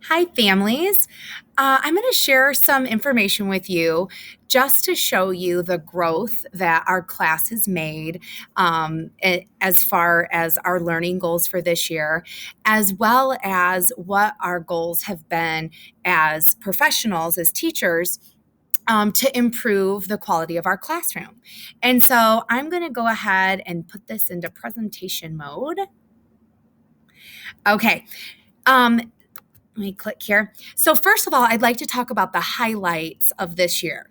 Hi, families. I'm going to share some information with you just to show you the growth that our class has made as far as our learning goals for this year, as well as what our goals have been as professionals, as teachers. To improve the quality of our classroom. And so I'm going to go ahead and put this into presentation mode. Okay. Let me click here. So first of all, I'd like to talk about the highlights of this year.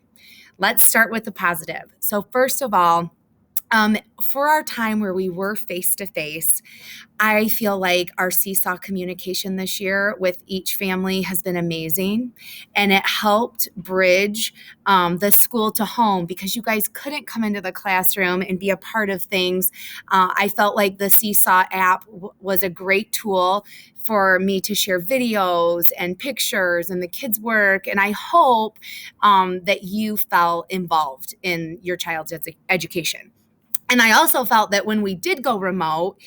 Let's start with the positive. So first of all, for our time where we were face to face, I feel like our seesaw communication this year with each family has been amazing. And it helped bridge the school to home because you guys couldn't come into the classroom and be a part of things. I felt like the Seesaw app was a great tool for me to share videos and pictures and the kids' work. And I hope that you felt involved in your child's education. And I also felt that when we did go remote,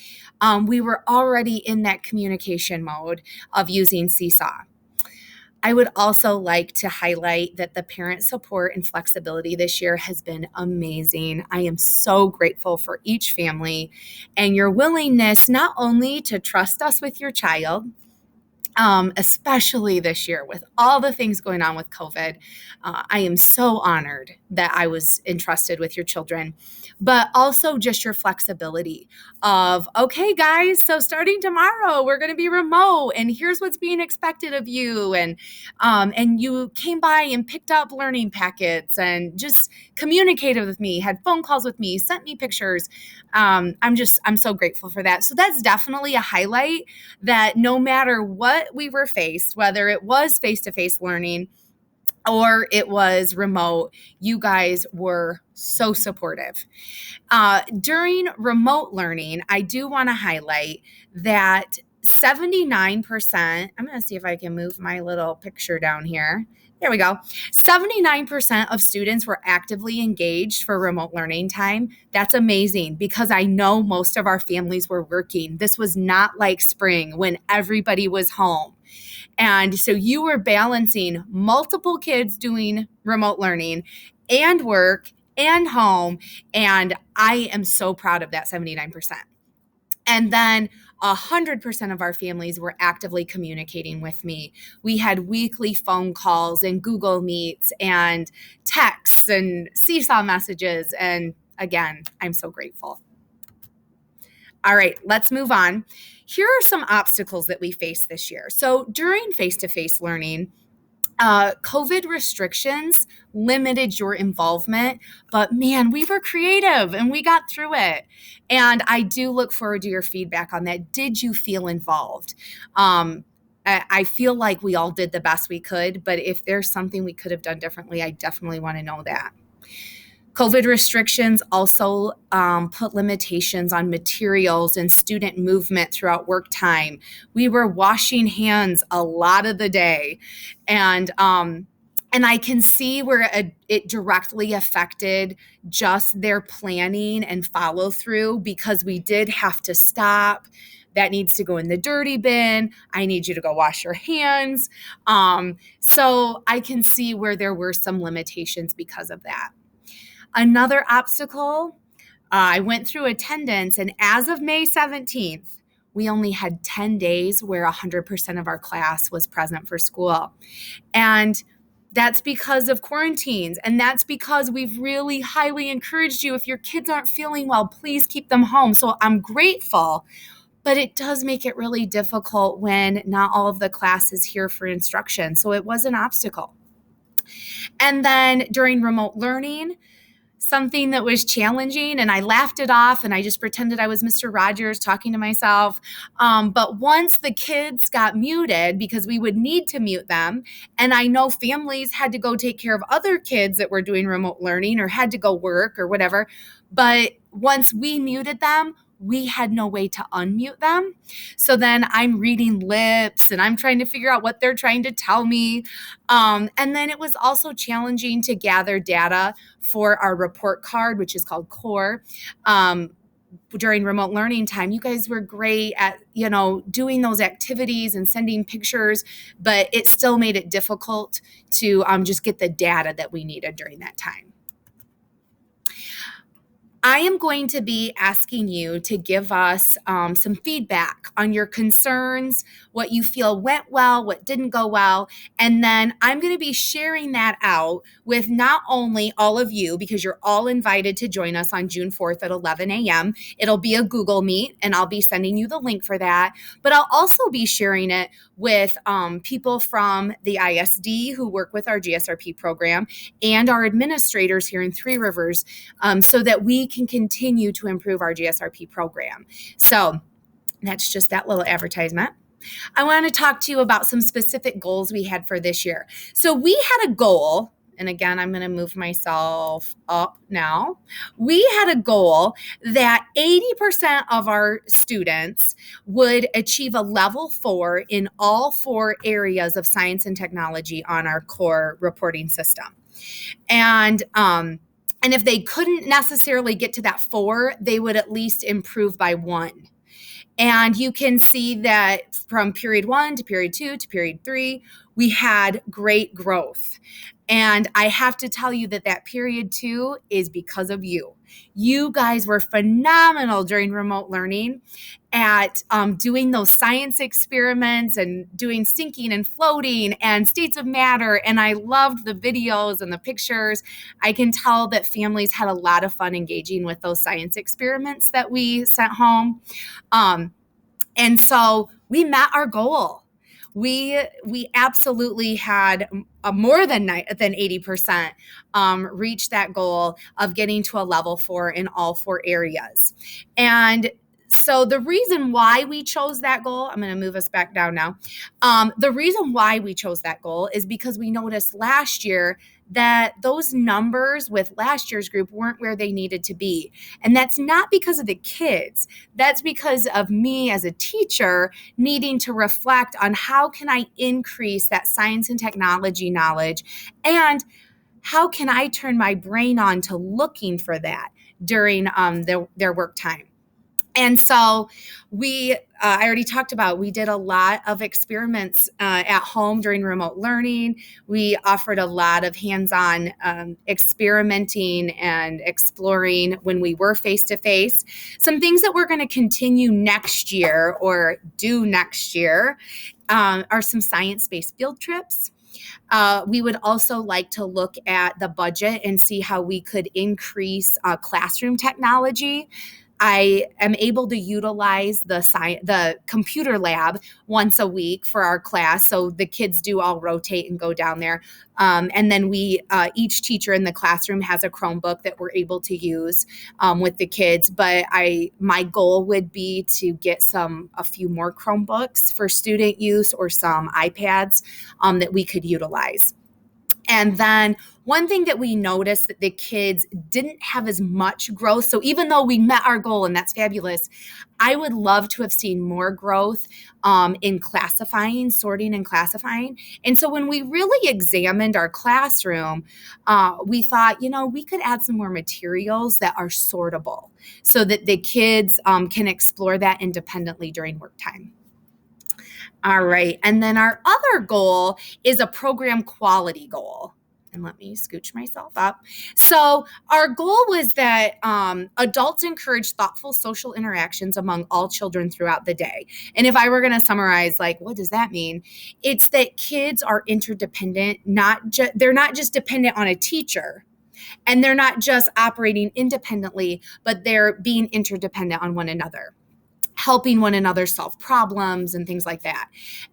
we were already in that communication mode of using Seesaw. I would also like to highlight that the parent support and flexibility this year has been amazing. I am so grateful for each family and your willingness not only to trust us with your child, especially this year with all the things going on with COVID. I am so honored that I was entrusted with your children, but also just your flexibility of, okay, guys, so starting tomorrow, we're going to be remote and here's what's being expected of you. And you came by and picked up learning packets and just communicated with me, had phone calls with me, sent me pictures. I'm so grateful for that. So that's definitely a highlight that no matter what we were faced, whether it was face-to-face learning or it was remote, you guys were so supportive. During remote learning, I do want to highlight that 79%, I'm going to see if I can move my little picture down here. There we go. 79% of students were actively engaged for remote learning time. That's amazing because I know most of our families were working. This was not like spring when everybody was home. And so you were balancing multiple kids doing remote learning and work and home. And I am so proud of that 79%. And then 100% of our families were actively communicating with me. We had weekly phone calls and Google Meets and texts and Seesaw messages. And again, I'm so grateful. All right, let's move on. Here are some obstacles that we faced this year. So during face-to-face learning, COVID restrictions limited your involvement, but man, we were creative and we got through it. And I do look forward to your feedback on that. Did you feel involved? I feel like we all did the best we could, but if there's something we could have done differently, I definitely want to know that. COVID restrictions also put limitations on materials and student movement throughout work time. We were washing hands a lot of the day, and I can see where it directly affected just their planning and follow through because we did have to stop. That needs to go in the dirty bin. I need you to go wash your hands. So I can see where there were some limitations because of that. Another obstacle, I went through attendance, and as of May 17th, we only had 10 days where 100% of our class was present for school. And that's because of quarantines. And that's because we've really highly encouraged you. If your kids aren't feeling well, please keep them home. So I'm grateful, but it does make it really difficult when not all of the class is here for instruction. So it was an obstacle. And then during remote learning, something that was challenging, and I laughed it off and I just pretended I was Mr. Rogers talking to myself. But once the kids got muted, because we would need to mute them, and I know families had to go take care of other kids that were doing remote learning or had to go work or whatever. But once we muted them, we had no way to unmute them. So then I'm reading lips and I'm trying to figure out what they're trying to tell me. And then it was also challenging to gather data for our report card, which is called CORE. during remote learning time. You guys were great at, doing those activities and sending pictures, but it still made it difficult to just get the data that we needed during that time. I am going to be asking you to give us some feedback on your concerns, what you feel went well, what didn't go well. And then I'm going to be sharing that out with not only all of you, because you're all invited to join us on June 4th at 11 a.m. It'll be a Google Meet, and I'll be sending you the link for that. But I'll also be sharing it with people from the ISD who work with our GSRP program and our administrators here in Three Rivers, so that we can continue to improve our GSRP program. So that's just that little advertisement. I want to talk to you about some specific goals we had for this year. So we had a goal, and again, I'm going to move myself up now. We had a goal that 80% of our students would achieve a level 4 in all 4 areas of science and technology on our core reporting system. And if they couldn't necessarily get to that 4, they would at least improve by 1. And you can see that from period 1 to period 2 to period 3, we had great growth. And I have to tell you that period 2 is because of you. You guys were phenomenal during remote learning at doing those science experiments and doing sinking and floating and states of matter. And I loved the videos and the pictures. I can tell that families had a lot of fun engaging with those science experiments that we sent home. And so we met our goal. We absolutely had more than 80% reach that goal of getting to a level 4 in all 4 areas. And so the reason why we chose that goal, I'm going to move us back down now. The reason why we chose that goal is because we noticed last year that those numbers with last year's group weren't where they needed to be. And that's not because of the kids. That's because of me as a teacher needing to reflect on how can I increase that science and technology knowledge, and how can I turn my brain on to looking for that during their work time. And so I already talked about, we did a lot of experiments at home during remote learning. We offered a lot of hands-on experimenting and exploring when we were face-to-face. Some things that we're going to continue next year or do next year are some science-based field trips. We would also like to look at the budget and see how we could increase classroom technology. I am able to utilize the computer lab once a week for our class. So the kids do all rotate and go down there. And then each teacher in the classroom has a Chromebook that we're able to use with the kids. But my goal would be to get a few more Chromebooks for student use, or some iPads that we could utilize. And then one thing that we noticed that the kids didn't have as much growth. So even though we met our goal, and that's fabulous, I would love to have seen more growth in sorting and classifying. And so when we really examined our classroom, we thought, we could add some more materials that are sortable so that the kids can explore that independently during work time. All right. And then our other goal is a program quality goal. And let me scooch myself up. So our goal was that adults encourage thoughtful social interactions among all children throughout the day. And if I were going to summarize, what does that mean? It's that kids are interdependent. They're not just dependent on a teacher, and they're not just operating independently, but they're being interdependent on one another, helping one another solve problems and things like that.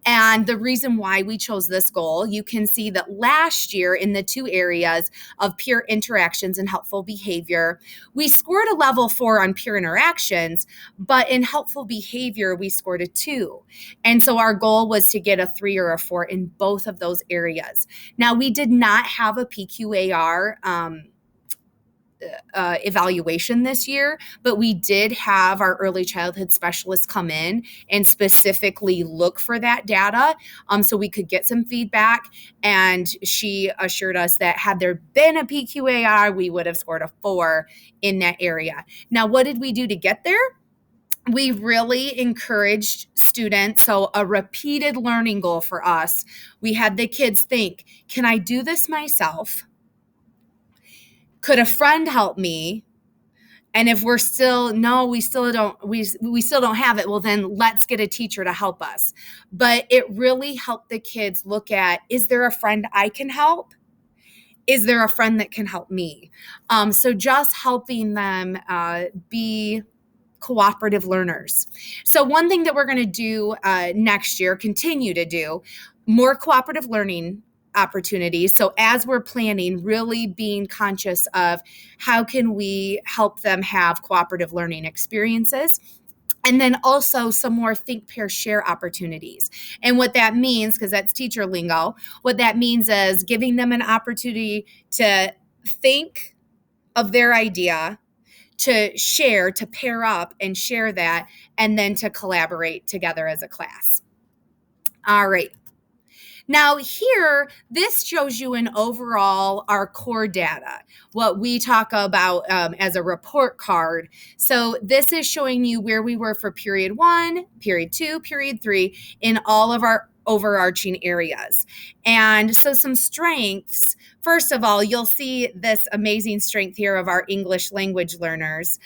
And the reason why we chose this goal, you can see that last year in the 2 areas of peer interactions and helpful behavior, we scored a level 4 on peer interactions, but in helpful behavior, we scored a 2. And so our goal was to get a 3 or a 4 in both of those areas. Now, we did not have a PQAR evaluation this year, but we did have our early childhood specialists come in and specifically look for that data, so we could get some feedback. And she assured us that had there been a PQAR, we would have scored a 4 in that area. Now, what did we do to get there? We really encouraged students. So a repeated learning goal for us, we had the kids think, can I do this myself? Could a friend help me? And if we're still, no, we still don't have it, well, then let's get a teacher to help us. But it really helped the kids look at, is there a friend I can help? Is there a friend that can help me? So just helping them be cooperative learners. So one thing that we're going to do next year, continue to do, more cooperative learning opportunities. So as we're planning, really being conscious of how can we help them have cooperative learning experiences. And then also some more think, pair, share opportunities. And what that means, because that's teacher lingo, what that means is giving them an opportunity to think of their idea, to share, to pair up and share that, and then to collaborate together as a class. All right. Now here, this shows you an overall, our core data, what we talk about as a report card. So this is showing you where we were for period 1, period 2, period 3 in all of our overarching areas. And so some strengths, first of all, you'll see this amazing strength here of our English language learners.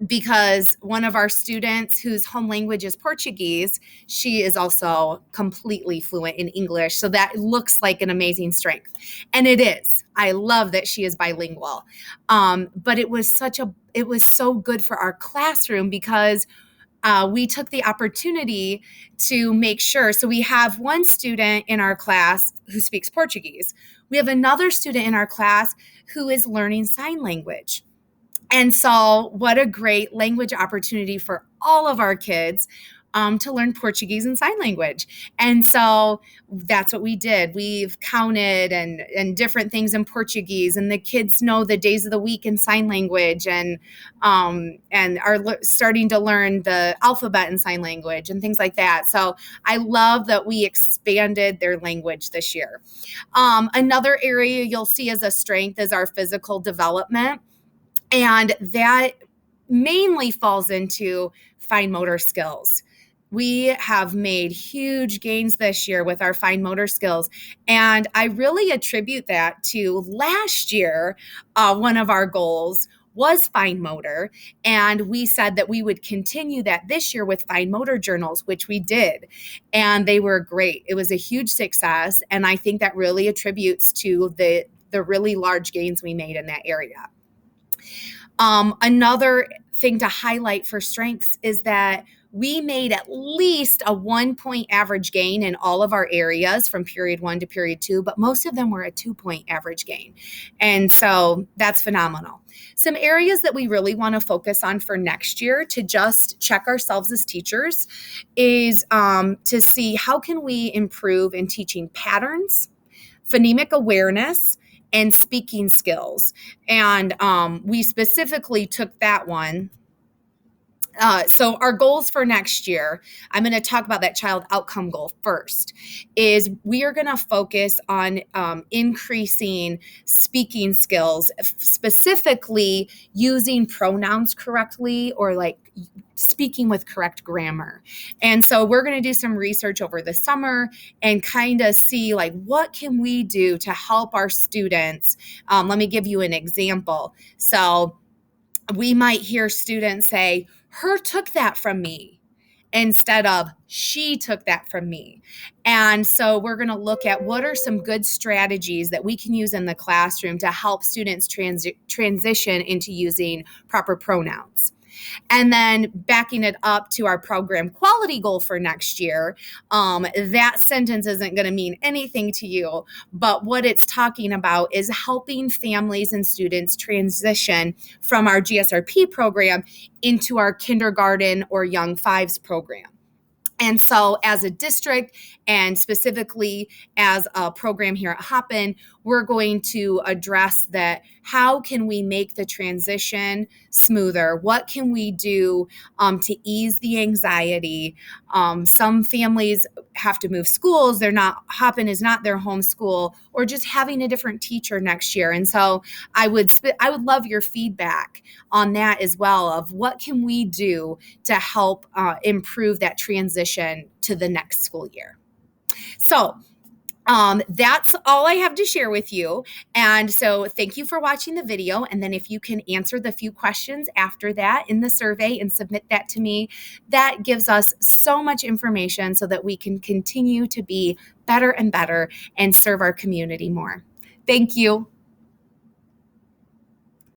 Because one of our students whose home language is Portuguese, she is also completely fluent in English. So that looks like an amazing strength. And it is. I love that she is bilingual. But it was so good for our classroom because we took the opportunity to make sure. So we have one student in our class who speaks Portuguese. We have another student in our class who is learning sign language. And so what a great language opportunity for all of our kids to learn Portuguese and sign language. And so that's what we did. We've counted and different things in Portuguese, and the kids know the days of the week in sign language and are starting to learn the alphabet in sign language and things like that. So I love that we expanded their language this year. Another area you'll see as a strength is our physical development. And that mainly falls into fine motor skills. We have made huge gains this year with our fine motor skills. And I really attribute that to last year, one of our goals was fine motor. And we said that we would continue that this year with fine motor journals, which we did. And they were great. It was a huge success. And I think that really attributes to the really large gains we made in that area. Another thing to highlight for strengths is that we made at least a 1-point average gain in all of our areas from period 1 to period 2, but most of them were a 2-point average gain. And so that's phenomenal. Some areas that we really want to focus on for next year to just check ourselves as teachers is to see how can we improve in teaching patterns, phonemic awareness, and speaking skills. And we specifically took that one. So our goals for next year, I'm going to talk about that child outcome goal first, is we are going to focus on increasing speaking skills, specifically using pronouns correctly or like speaking with correct grammar. And so we're going to do some research over the summer and kind of see like what can we do to help our students. Let me give you an example. So we might hear students say, her took that from me, instead of she took that from me. And so we're going to look at what are some good strategies that we can use in the classroom to help students transition into using proper pronouns. And then backing it up to our program quality goal for next year, that sentence isn't going to mean anything to you, but what it's talking about is helping families and students transition from our GSRP program into our kindergarten or young fives program. And so as a district and specifically as a program here at Hoppin, we're going to address that. How can we make the transition smoother? What can we do to ease the anxiety? Some families have to move schools. Hoppin is not their home school, or just having a different teacher next year. And so I would love your feedback on that as well, of what can we do to help improve that transition to the next school year. So that's all I have to share with you. And so thank you for watching the video. And then if you can answer the few questions after that in the survey and submit that to me, that gives us so much information so that we can continue to be better and better and serve our community more. Thank you.